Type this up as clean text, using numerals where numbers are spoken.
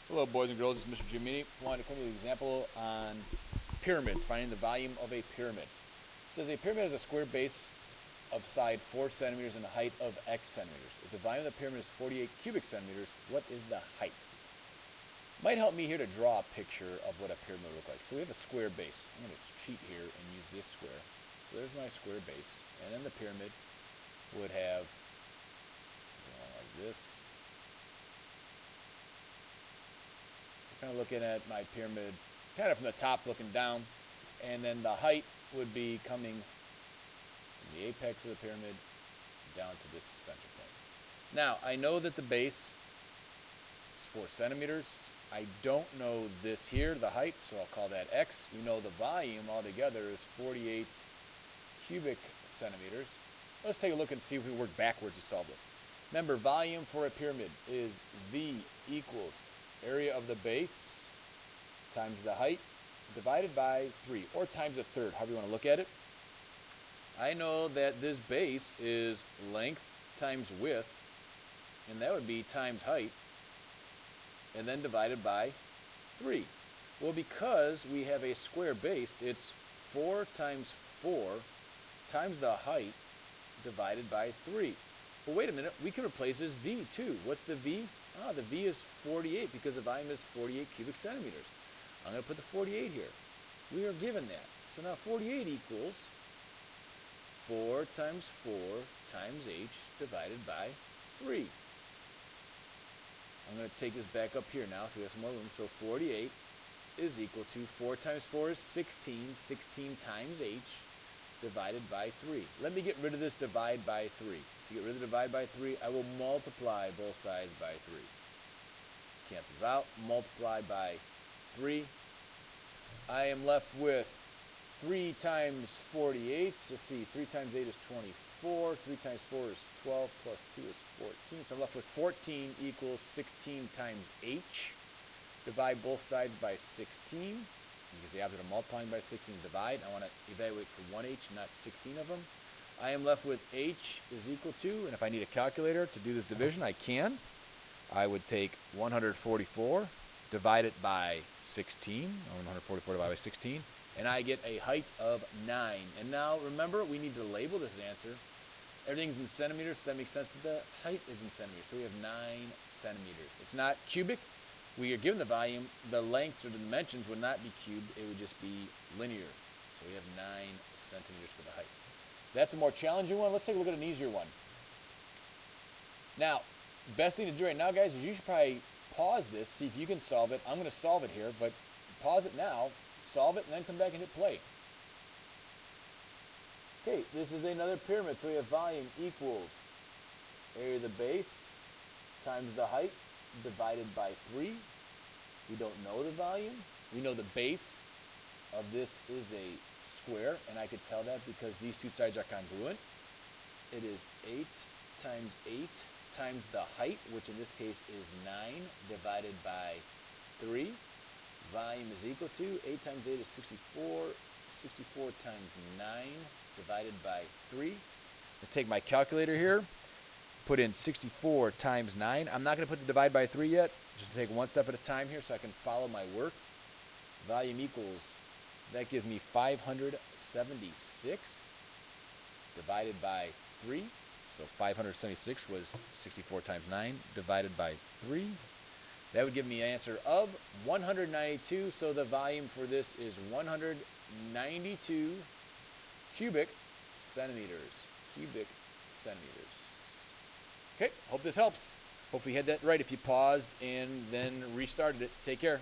Hello, boys and girls. This is Mr. Giomini. I wanted to come to you with an example on pyramids, finding the volume of a pyramid. It says a pyramid has a square base of side 4 centimeters and a height of x centimeters. If the volume of the pyramid is 48 cubic centimeters, what is the height? Might help me here to draw a picture of what a pyramid would look like. So we have a square base. I'm going to cheat here and use this square. So there's my square base. And then the pyramid would have something like this. Kind of looking at my pyramid kind of from the top looking down, and then the height would be coming from the apex of the pyramid down to this center point. Now, I know that the base is 4 centimeters. I don't know this here, the height, so I'll call that x. We know the volume altogether is 48 cubic centimeters. Let's take a look and see if we work backwards to solve this. Remember, volume for a pyramid is V equals area of the base times the height divided by 3, or times a third, however you want to look at it. I know that this base is length times width, and that would be times height, and then divided by 3. Well, because we have a square base, it's 4 times 4 times the height divided by 3. Well, wait a minute, we can replace this V too. What's the V? The V is 48 because the volume is 48 cubic centimeters. I'm going to put the 48 here. We are given that. So now 48 equals 4 times 4 times h divided by 3. I'm going to take this back up here now so we have some more room. So 48 is equal to 4 times 4 is 16. 16 times h divided by 3. Let me get rid of this divide by 3. To get rid of the divide by 3, I will multiply both sides by 3. Cancels out. Multiply by 3. I am left with 3 times 48. Let's see, 3 times 8 is 24. 3 times 4 is 12 plus 2 is 14. So I'm left with 14 equals 16 times h. Divide both sides by 16. Because the opposite of multiplying by 16 is divide. I want to evaluate for 1h, not 16 of them. I am left with h is equal to, and if I need a calculator to do this division, I can. I would take 144, divide it by 16, or 144 divided by 16, and I get a height of 9. And now, remember, we need to label this answer. Everything's in centimeters, so that makes sense that the height is in centimeters. So we have 9 centimeters. It's not cubic. We are given the volume. The lengths or the dimensions would not be cubed. It would just be linear. So we have 9 centimeters for the height. That's a more challenging one. Let's take a look at an easier one. Now, best thing to do right now, guys, is you should probably pause this, see if you can solve it. I'm going to solve it here, but pause it now, solve it, and then come back and hit play. Okay, this is another pyramid. So we have volume equals area of the base times the height divided by 3. We don't know the volume. We know the base of this is a square, and I could tell that because these two sides are congruent. It is 8 times 8 times the height, which in this case is 9, divided by 3. Volume is equal to 8 times 8 is 64. 64 times 9 divided by 3. I'll take my calculator here, put in 64 times 9. I'm not going to put the divide by 3 yet, just to take one step at a time here so I can follow my work. Volume equals, that gives me 576 divided by 3. So 576 was 64 times 9 divided by 3. That would give me an answer of 192. So the volume for this is 192 cubic centimeters. Cubic centimeters. Okay, hope this helps. Hopefully you had that right if you paused and then restarted it. Take care.